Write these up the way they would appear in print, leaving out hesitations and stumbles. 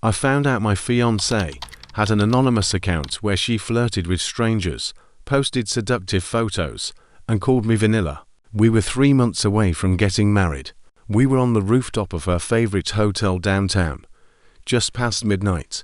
I found out my fiancée had an anonymous account where she flirted with strangers, posted seductive photos, and called me vanilla. We were 3 months away from getting married. We were on the rooftop of her favorite hotel downtown, just past midnight,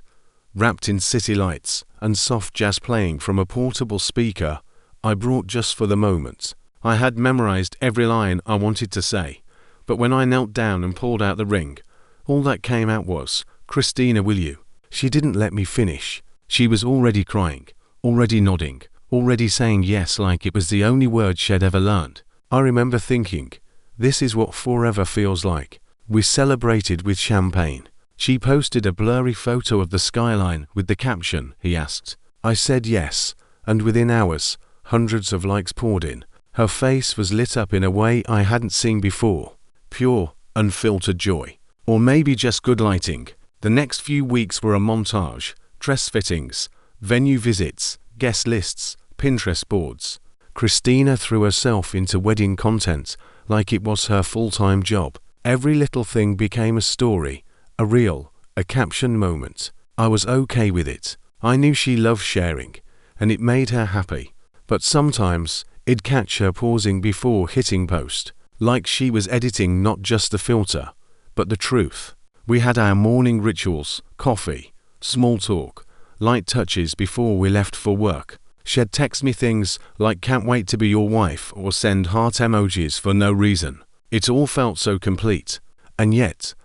wrapped in city lights and soft jazz playing from a portable speaker I brought just for the moment. I had memorized every line I wanted to say, but when I knelt down and pulled out the ring, all that came out was, "Christina, will you?" She didn't let me finish. She was already crying, already nodding, already saying yes like it was the only word she'd ever learned. I remember thinking, this is what forever feels like. We celebrated with champagne. She posted a blurry photo of the skyline with the caption, "He asked." I said yes, and within hours, hundreds of likes poured in. Her face was lit up in a way I hadn't seen before. Pure, unfiltered joy. Or maybe just good lighting. The next few weeks were a montage: dress fittings, venue visits, guest lists, Pinterest boards. Christina threw herself into wedding content like it was her full-time job. Every little thing became a story, a reel, a caption moment. I was okay with it. I knew she loved sharing, and it made her happy. But sometimes, it'd catch her pausing before hitting post, like she was editing not just the filter, but the truth. We had our morning rituals: coffee, small talk, light touches before we left for work. She'd text me things like "can't wait to be your wife" or send heart emojis for no reason. It all felt so complete. And yet,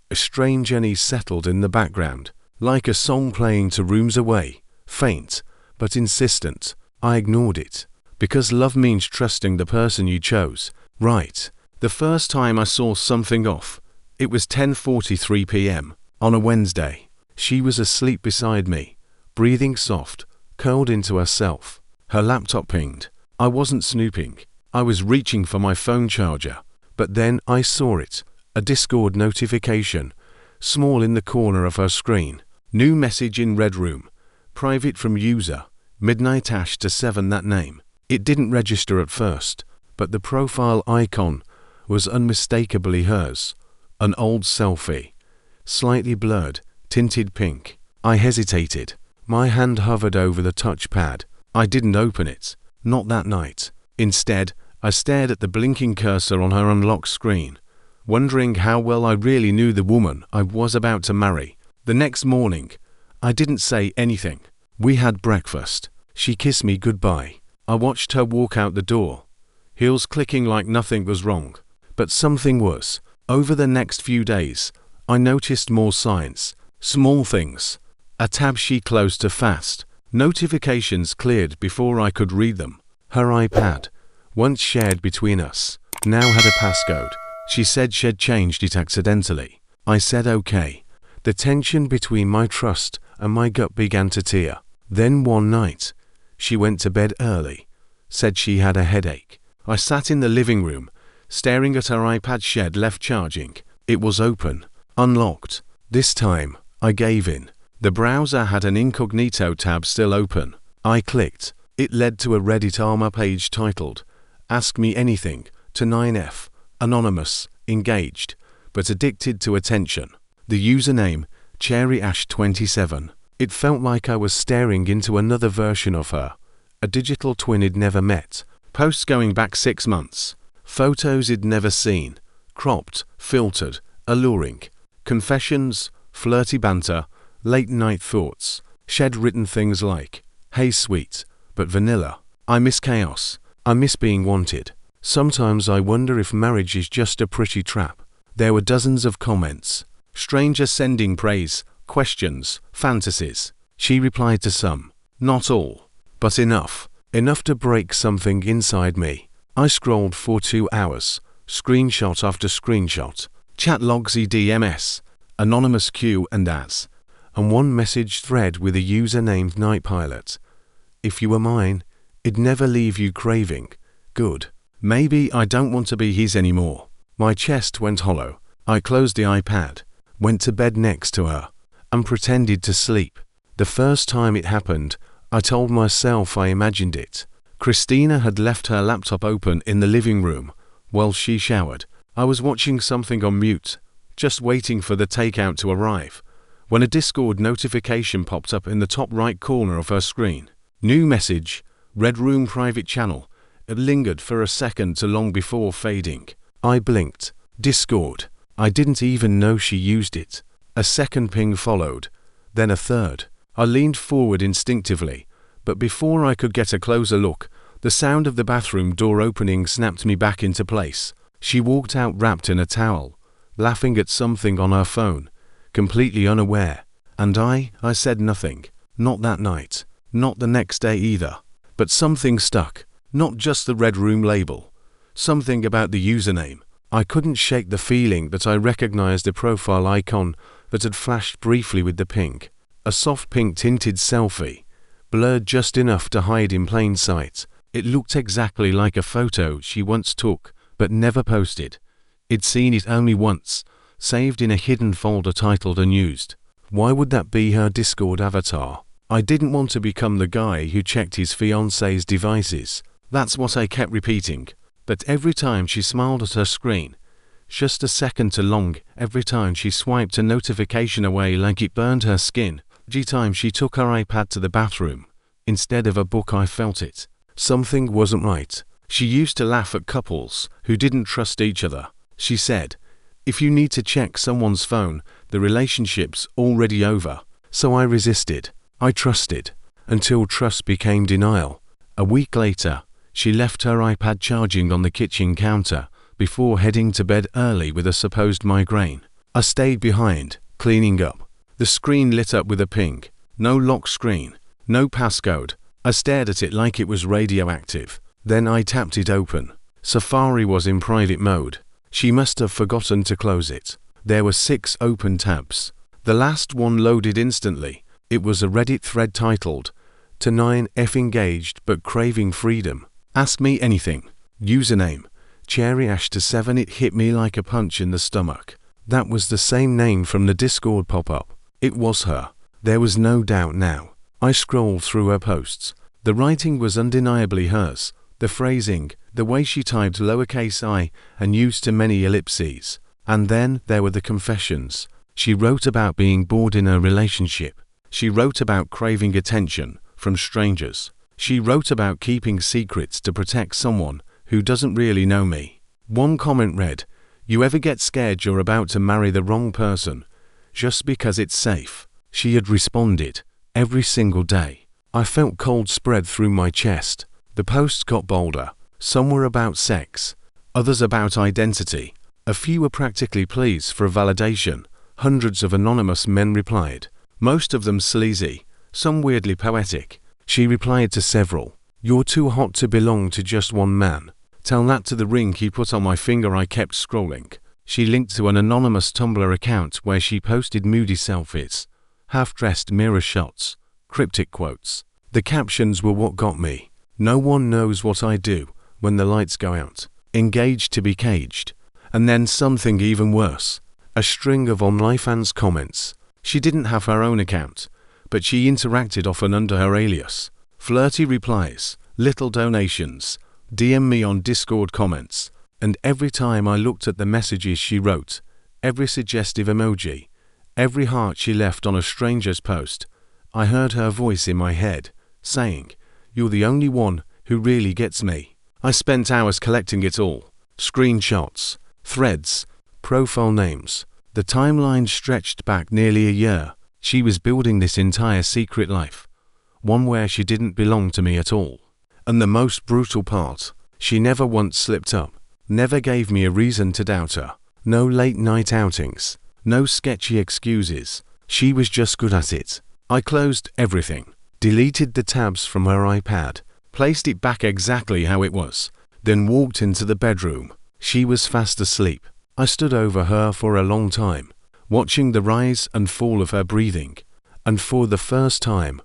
a strange unease settled in the background, like a song playing to rooms away, faint, but insistent. I ignored it, because love means trusting the person you chose, right? The first time I saw something off, it was 10:43 p.m. on a Wednesday. She was asleep beside me, breathing soft, curled into herself. Her laptop pinged. I wasn't snooping. I was reaching for my phone charger. But then I saw it, a Discord notification, small in the corner of her screen. New message in red room. Private from user. Midnight Ash to 7 that name. It didn't register at first, but the profile icon was unmistakably hers. An old selfie. Slightly blurred, tinted pink. I hesitated. My hand hovered over the touchpad. I didn't open it. Not that night. Instead, I stared at the blinking cursor on her unlocked screen, wondering how well I really knew the woman I was about to marry. The next morning, I didn't say anything. We had breakfast. She kissed me goodbye. I watched her walk out the door, heels clicking like nothing was wrong. But something was. Over the next few days, I noticed more signs. Small things. A tab she closed too fast. Notifications cleared before I could read them. Her iPad, once shared between us, now had a passcode. She said she'd changed it accidentally. I said okay. The tension between my trust and my gut began to tear. Then one night, she went to bed early, said she had a headache. I sat in the living room, staring at her iPad she'd left charging. It was open, unlocked. This time, I gave in. The browser had an incognito tab still open. I clicked. It led to a Reddit Armor page titled, "Ask Me Anything," to 9F, anonymous, engaged, but addicted to attention. The username, CherryAsh27. It felt like I was staring into another version of her, a digital twin I'd never met. Posts going back 6 months. Photos I'd never seen. Cropped, filtered, alluring. Confessions, flirty banter, late-night thoughts. She'd written things like, "Hey sweet, but vanilla. I miss chaos. I miss being wanted. Sometimes I wonder if marriage is just a pretty trap." There were dozens of comments. Strangers sending praise, questions, fantasies. She replied to some. Not all, but enough. Enough to break something inside me. I scrolled for 2 hours. Screenshot after screenshot. Chat logs EDMS. Anonymous Q and As. And one message thread with a user named Nightpilot. "If you were mine, it'd never leave you craving." Good. Maybe I don't want to be his anymore. My chest went hollow. I closed the iPad, went to bed next to her, and pretended to sleep. The first time it happened, I told myself I imagined it. Christina had left her laptop open in the living room while she showered. I was watching something on mute, just waiting for the takeout to arrive, when a Discord notification popped up in the top right corner of her screen. New message, Red Room private channel. It lingered for a second too long before fading. I blinked. Discord. I didn't even know she used it. A second ping followed, then a third. I leaned forward instinctively, but before I could get a closer look, the sound of the bathroom door opening snapped me back into place. She walked out wrapped in a towel, laughing at something on her phone, completely unaware. And I said nothing. Not that night. Not the next day either. But something stuck. Not just the Red Room label. Something about the username. I couldn't shake the feeling that I recognized the profile icon that had flashed briefly with the ping. A soft pink tinted selfie, blurred just enough to hide in plain sight. It looked exactly like a photo she once took, but never posted. I'd seen it only once, saved in a hidden folder titled Unused. Why would that be her Discord avatar? I didn't want to become the guy who checked his fiancée's devices. That's what I kept repeating. But every time she smiled at her screen, just a second too long, every time she swiped a notification away like it burned her skin, every time she took her iPad to the bathroom, instead of a book, I felt it. Something wasn't right. She used to laugh at couples who didn't trust each other. She said, if you need to check someone's phone, the relationship's already over. So I resisted. I trusted, until trust became denial. A week later, she left her iPad charging on the kitchen counter before heading to bed early with a supposed migraine. I stayed behind, cleaning up. The screen lit up with a ping. No lock screen, no passcode. I stared at it like it was radioactive. Then I tapped it open. Safari was in private mode. She must have forgotten to close it. There were 6 open tabs. The last one loaded instantly. It was a Reddit thread titled, "To 9F engaged but craving freedom. Ask me anything." Username, Cherry Ash to 7. It hit me like a punch in the stomach. That was the same name from the Discord pop-up. It was her. There was no doubt now. I scrolled through her posts. The writing was undeniably hers. The phrasing, the way she typed lowercase I and used too many ellipses. And then there were the confessions. She wrote about being bored in her relationship. She wrote about craving attention from strangers. She wrote about keeping secrets to protect someone who doesn't really know me. One comment read, "You ever get scared you're about to marry the wrong person just because it's safe?" She had responded every single day. I felt cold spread through my chest. The posts got bolder. Some were about sex, others about identity. A few were practically pleas for validation. Hundreds of anonymous men replied, most of them sleazy, some weirdly poetic. She replied to several. "You're too hot to belong to just one man. Tell that to the ring he put on my finger." I kept scrolling. She linked to an anonymous Tumblr account where she posted moody selfies, half-dressed mirror shots, cryptic quotes. The captions were what got me. "No one knows what I do when the lights go out. Engaged to be caged." And then something even worse. A string of OnlyFans comments. She didn't have her own account, but she interacted often under her alias. Flirty replies, little donations, DM me on Discord comments, and every time I looked at the messages she wrote, every suggestive emoji, every heart she left on a stranger's post, I heard her voice in my head, saying, "You're the only one who really gets me." I spent hours collecting it all. Screenshots, threads, profile names. The timeline stretched back nearly a year. She was building this entire secret life, one where she didn't belong to me at all. And the most brutal part, she never once slipped up, never gave me a reason to doubt her. No late night outings, no sketchy excuses. She was just good at it. I closed everything, deleted the tabs from her iPad, placed it back exactly how it was, then walked into the bedroom. She was fast asleep. I stood over her for a long time, watching the rise and fall of her breathing, and for the first time,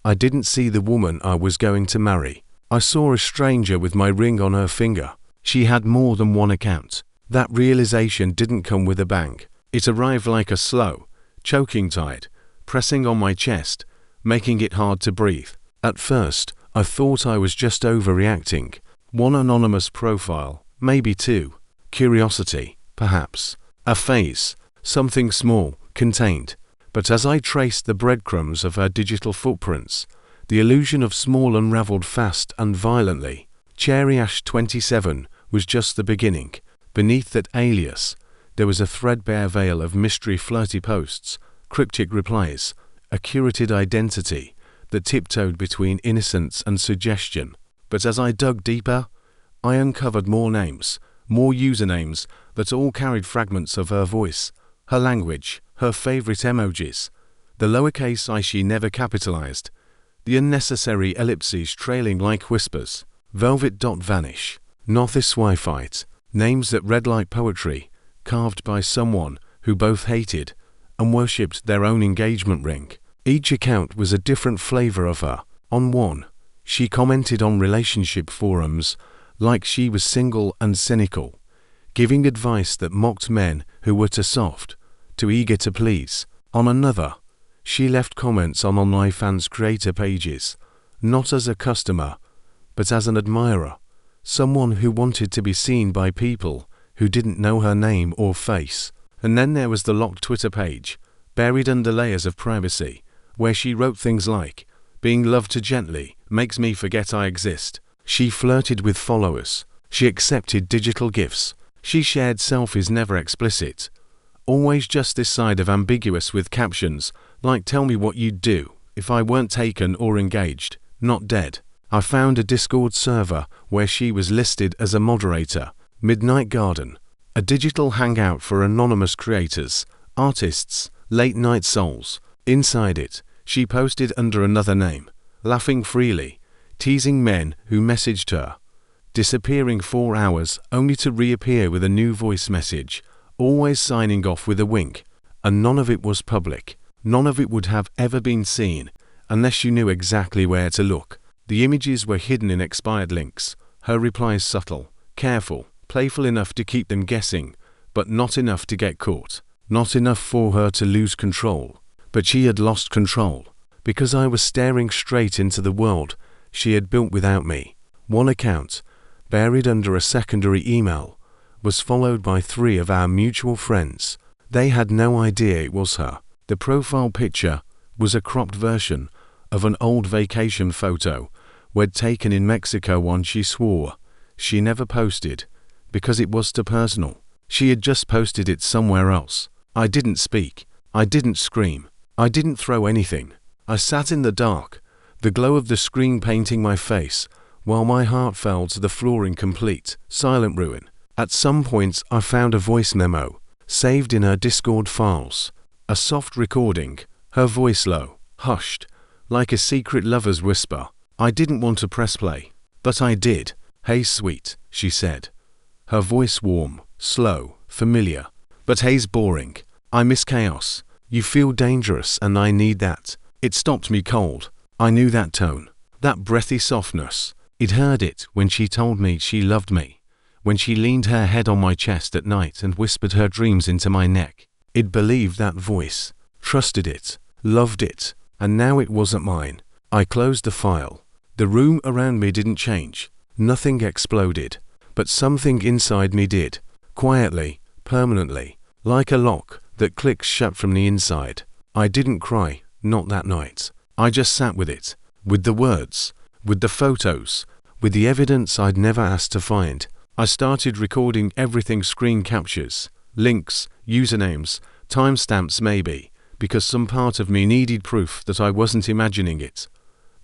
I didn't see the woman I was going to marry. I saw a stranger with my ring on her finger. She had more than one account. That realization didn't come with a bang. It arrived like a slow, choking tide, pressing on my chest, making it hard to breathe. At first, I thought I was just overreacting. One anonymous profile, maybe 2. Curiosity, perhaps. A phase, something small, contained. But as I traced the breadcrumbs of her digital footprints, the illusion of small unraveled fast and violently. Cherry Ash 27 was just the beginning. Beneath that alias, there was a threadbare veil of mystery flirty posts, cryptic replies, a curated identity that tiptoed between innocence and suggestion. But as I dug deeper, I uncovered more names, more usernames that all carried fragments of her voice, her language, her favorite emojis, the lowercase I she never capitalized, the unnecessary ellipses trailing like whispers, velvet.vanish, not this Wi-Fi, names that read like poetry, carved by someone who both hated and worshipped their own engagement ring. Each account was a different flavor of her. On one, she commented on relationship forums like she was single and cynical, giving advice that mocked men who were too soft, too eager to please. On another, she left comments on OnlyFans creator pages, not as a customer, but as an admirer, someone who wanted to be seen by people who didn't know her name or face. And then there was the locked Twitter page, buried under layers of privacy, where she wrote things like, "Being loved too gently makes me forget I exist." She flirted with followers. She accepted digital gifts. She shared selfies never explicit, always just this side of ambiguous with captions like "Tell me what you'd do if I weren't taken or engaged, not dead." I found a Discord server where she was listed as a moderator, Midnight Garden, a digital hangout for anonymous creators, artists, late-night souls. Inside it, she posted under another name, laughing freely, teasing men who messaged her, disappearing 4 hours only to reappear with a new voice message, always signing off with a wink. And none of it was public. None of it would have ever been seen unless you knew exactly where to look. The images were hidden in expired links, her replies subtle, careful, playful enough to keep them guessing, but not enough to get caught, not enough for her to lose control. But she had lost control, because I was staring straight into the world she had built without me. One account, buried under a secondary email, was followed by 3 of our mutual friends. They had no idea it was her. The profile picture was a cropped version of an old vacation photo we'd taken in Mexico, one she swore she never posted because it was too personal. She had just posted it somewhere else. I didn't speak. I didn't scream. I didn't throw anything. I sat in the dark, the glow of the screen painting my face, while my heart fell to the floor in complete, silent ruin. At some point I found a voice memo, saved in her Discord files. A soft recording, her voice low, hushed, like a secret lover's whisper. I didn't want to press play, but I did. "Hey sweet," she said. Her voice warm, slow, familiar. "But hey's boring. I miss chaos. You feel dangerous and I need that." It stopped me cold. I knew that tone, that breathy softness. I'd heard it when she told me she loved me, when she leaned her head on my chest at night and whispered her dreams into my neck. I'd believed that voice, trusted it, loved it, and now it wasn't mine. I closed the file. The room around me didn't change. Nothing exploded, but something inside me did, quietly, permanently, like a lock that clicks shut from the inside. I didn't cry, not that night. I just sat with it, with the words, with the photos, with the evidence I'd never asked to find. I started recording everything: screen captures, links, usernames, timestamps maybe, because some part of me needed proof that I wasn't imagining it,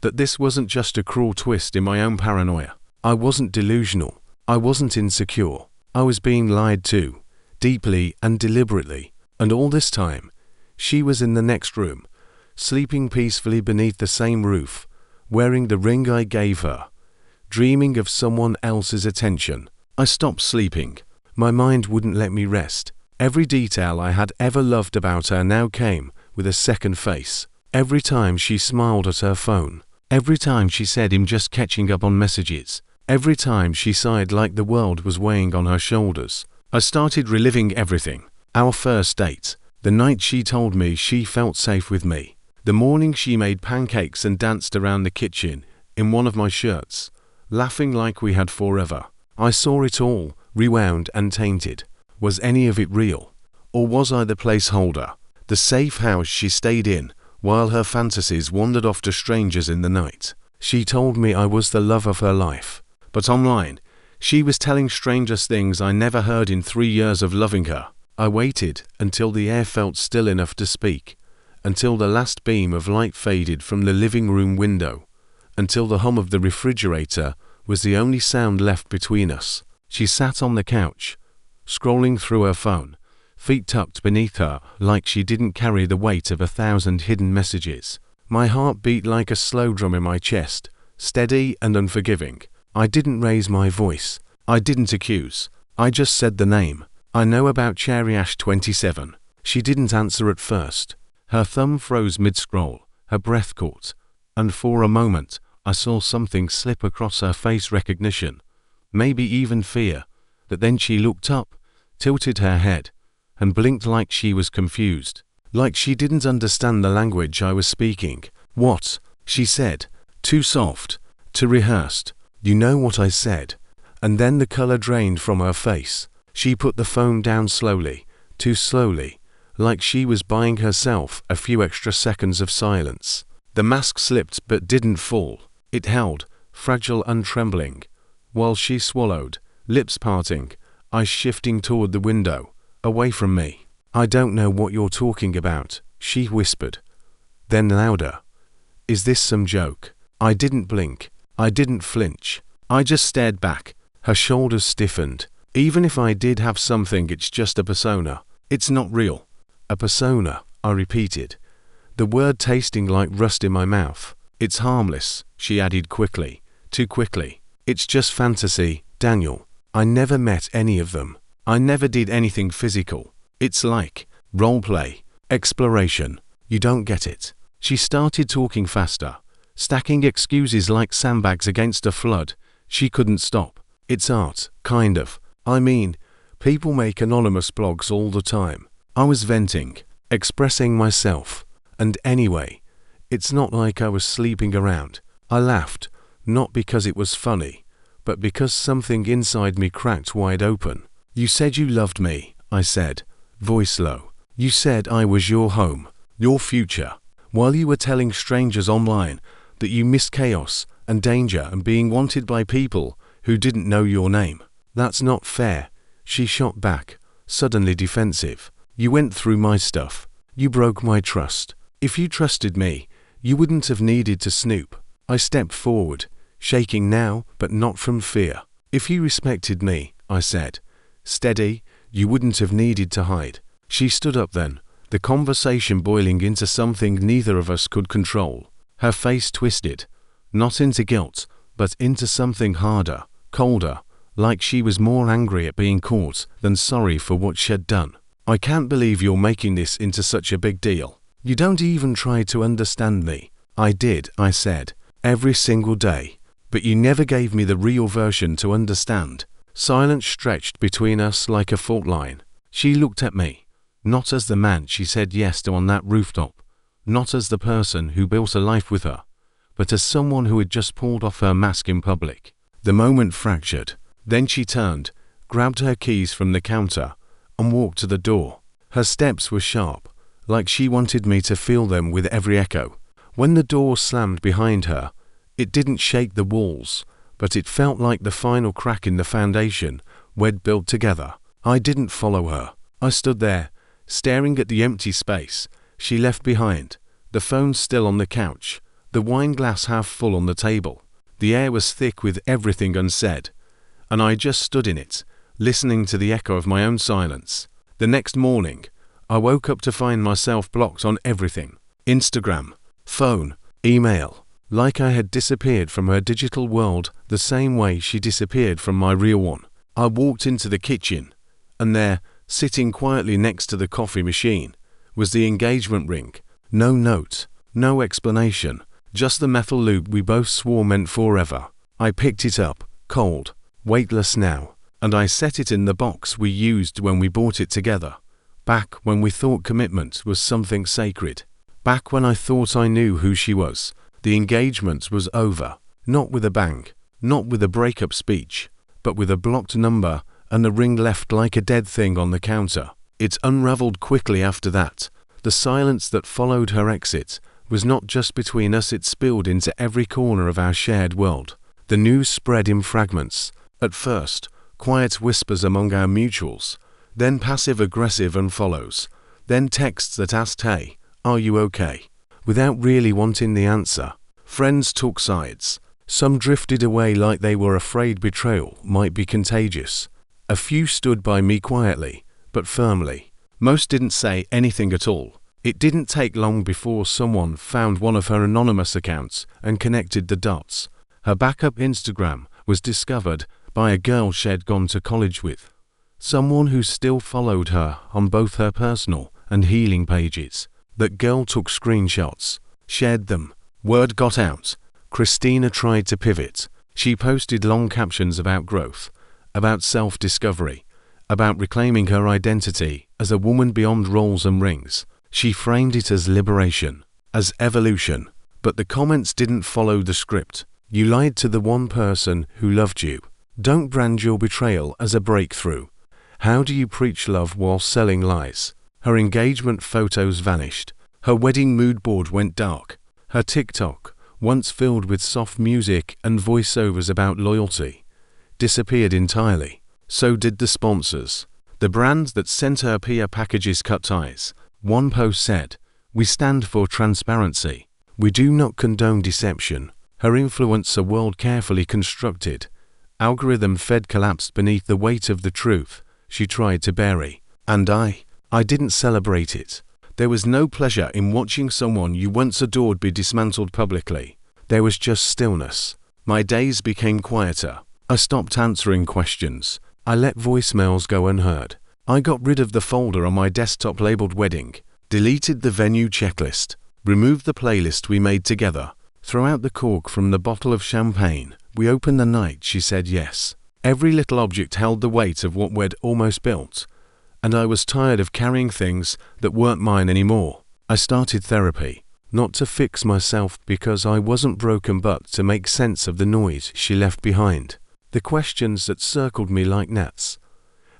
that this wasn't just a cruel twist in my own paranoia. I wasn't delusional. I wasn't insecure. I was being lied to, deeply and deliberately. And all this time, she was in the next room, sleeping peacefully beneath the same roof, wearing the ring I gave her, dreaming of someone else's attention. I stopped sleeping. My mind wouldn't let me rest. Every detail I had ever loved about her now came with a second face. Every time she smiled at her phone, every time she said I'm just catching up on messages, every time she sighed like the world was weighing on her shoulders. I started reliving everything. Our first date, the night she told me she felt safe with me, the morning she made pancakes and danced around the kitchen in one of my shirts, laughing like we had forever. I saw it all, rewound and tainted. Was any of it real? Or was I the placeholder, the safe house she stayed in, while her fantasies wandered off to strangers in the night. She told me I was the love of her life. But online, she was telling strangers things I never heard in 3 years of loving her. I waited until the air felt still enough to speak, until the last beam of light faded from the living room window, until the hum of the refrigerator was the only sound left between us. She sat on the couch, scrolling through her phone, feet tucked beneath her like she didn't carry the weight of 1,000 hidden messages. My heart beat like a slow drum in my chest, steady and unforgiving. I didn't raise my voice. I didn't accuse. I just said the name. I know about Cherry Ash 27. She didn't answer at first. Her thumb froze mid-scroll, her breath caught, and for a moment I saw something slip across her face, recognition, maybe even fear, but then she looked up, tilted her head, and blinked like she was confused, like she didn't understand the language I was speaking. "What?" she said, too soft, too rehearsed. "You know what I said." And then the color drained from her face. She put the phone down slowly, too slowly, like she was buying herself a few extra seconds of silence. The mask slipped but didn't fall. It held, fragile and trembling, while she swallowed, lips parting, eyes shifting toward the window, away from me. "I don't know what you're talking about," she whispered. Then louder, "Is this some joke?" I didn't blink. I didn't flinch. I just stared back. Her shoulders stiffened. "Even if I did have something, it's just a persona. It's not real." "A persona," I repeated, the word tasting like rust in my mouth. "It's harmless," she added quickly, too quickly. "It's just fantasy, Daniel. I never met any of them. I never did anything physical. It's like roleplay, exploration. You don't get it." She started talking faster, stacking excuses like sandbags against a flood. She couldn't stop. "It's art, kind of. I mean, people make anonymous blogs all the time." I was venting, expressing myself. "And anyway, it's not like I was sleeping around." I laughed, not because it was funny, but because something inside me cracked wide open. "You said you loved me," I said, voice low. "You said I was your home, your future, while you were telling strangers online that you missed chaos and danger and being wanted by people who didn't know your name." "That's not fair," she shot back, suddenly defensive. "You went through my stuff. You broke my trust. If you trusted me, you wouldn't have needed to snoop." I stepped forward, shaking now, but not from fear. "If you respected me," I said, steady, "you wouldn't have needed to hide." She stood up then, the conversation boiling into something neither of us could control. Her face twisted, not into guilt, but into something harder, colder, like she was more angry at being caught than sorry for what she'd done. "I can't believe you're making this into such a big deal. You don't even try to understand me." "I did," I said, "every single day. But you never gave me the real version to understand." Silence stretched between us like a fault line. She looked at me, not as the man she said yes to on that rooftop, not as the person who built a life with her, but as someone who had just pulled off her mask in public. The moment fractured. Then she turned, grabbed her keys from the counter, and walked to the door. Her steps were sharp, like she wanted me to feel them with every echo. When the door slammed behind her, it didn't shake the walls, but it felt like the final crack in the foundation we'd built together. I didn't follow her. I stood there, staring at the empty space she left behind, the phone still on the couch, the wine glass half full on the table. The air was thick with everything unsaid, and I just stood in it, listening to the echo of my own silence. The next morning, I woke up to find myself blocked on everything. Instagram, phone, email, like I had disappeared from her digital world the same way she disappeared from my real one. I walked into the kitchen, and there, sitting quietly next to the coffee machine, was the engagement ring. No note, no explanation, just the metal loop we both swore meant forever. I picked it up, cold, weightless now, and I set it in the box we used when we bought it together. Back when we thought commitment was something sacred. Back when I thought I knew who she was. The engagement was over. Not with a bang, not with a breakup speech, but with a blocked number and the ring left like a dead thing on the counter. It unraveled quickly after that. The silence that followed her exit was not just between us, it spilled into every corner of our shared world. The news spread in fragments. At first, quiet whispers among our mutuals, then passive-aggressive unfollows, then texts that asked, "Hey, are you okay?" without really wanting the answer. Friends took sides. Some drifted away like they were afraid betrayal might be contagious. A few stood by me quietly, but firmly. Most didn't say anything at all. It didn't take long before someone found one of her anonymous accounts and connected the dots. Her backup Instagram was discovered by a girl she'd gone to college with. Someone who still followed her on both her personal and healing pages. That girl took screenshots, shared them. Word got out. Christina tried to pivot. She posted long captions about growth, about self-discovery, about reclaiming her identity as a woman beyond roles and rings. She framed it as liberation, as evolution. But the comments didn't follow the script. You lied to the one person who loved you. Don't brand your betrayal as a breakthrough. How do you preach love while selling lies? Her engagement photos vanished. Her wedding mood board went dark. Her TikTok, once filled with soft music and voiceovers about loyalty, disappeared entirely. So did the sponsors. The brand that sent her PR packages cut ties. One post said, "We stand for transparency. We do not condone deception." Her influencer world carefully constructed, algorithm-fed collapsed beneath the weight of the truth she tried to bury. And I didn't celebrate it. There was no pleasure in watching someone you once adored be dismantled publicly. There was just stillness. My days became quieter. I stopped answering questions. I let voicemails go unheard. I got rid of the folder on my desktop labeled wedding, deleted the venue checklist, removed the playlist we made together, threw out the cork from the bottle of champagne we opened the night she said yes. Every little object held the weight of what we'd almost built, and I was tired of carrying things that weren't mine anymore. I started therapy, not to fix myself because I wasn't broken, but to make sense of the noise she left behind. The questions that circled me like gnats.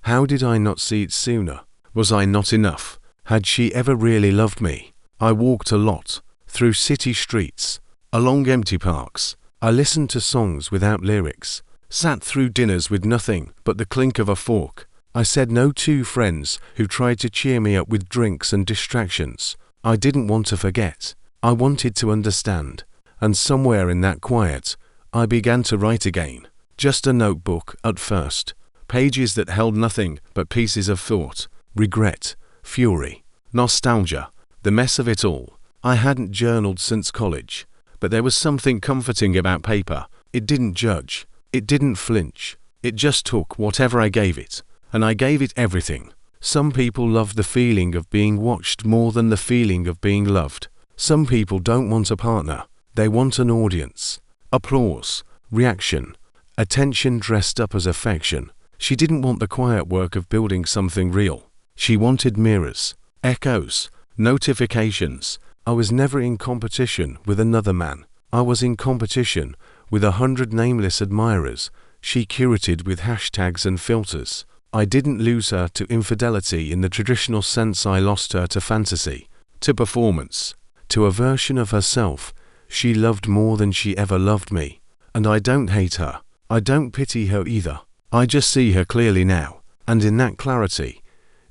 How did I not see it sooner? Was I not enough? Had she ever really loved me? I walked a lot, through city streets, along empty parks. I listened to songs without lyrics, sat through dinners with nothing but the clink of a fork. I said no to friends who tried to cheer me up with drinks and distractions. I didn't want to forget. I wanted to understand. And somewhere in that quiet, I began to write again. Just a notebook at first. Pages that held nothing but pieces of thought, regret, fury, nostalgia, the mess of it all. I hadn't journaled since college, but there was something comforting about paper. It didn't judge. It didn't flinch. It just took whatever I gave it, and I gave it everything. Some people love the feeling of being watched more than the feeling of being loved. Some people don't want a partner. They want an audience. Applause, reaction, attention dressed up as affection. She didn't want the quiet work of building something real. She wanted mirrors, echoes, notifications. I was never in competition with another man. I was in competition with 100 nameless admirers she curated with hashtags and filters. I didn't lose her to infidelity in the traditional sense. I lost her to fantasy, to performance, to a version of herself she loved more than she ever loved me. And I don't hate her. I don't pity her either. I just see her clearly now, and in that clarity,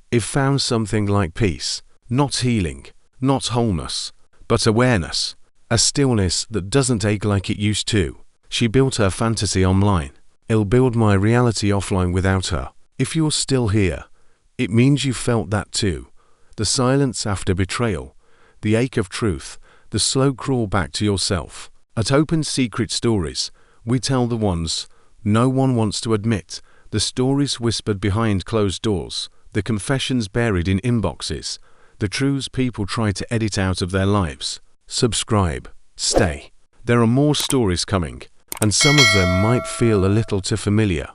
it found something like peace, not healing, not wholeness, but awareness, a stillness that doesn't ache like it used to. She built her fantasy online. I'll build my reality offline without her. If you're still here, it means you felt that too. The silence after betrayal, the ache of truth, the slow crawl back to yourself. At Open Secret Stories, we tell the ones no one wants to admit, the stories whispered behind closed doors, the confessions buried in inboxes, the truths people try to edit out of their lives. Subscribe. Stay. There are more stories coming, and some of them might feel a little too familiar.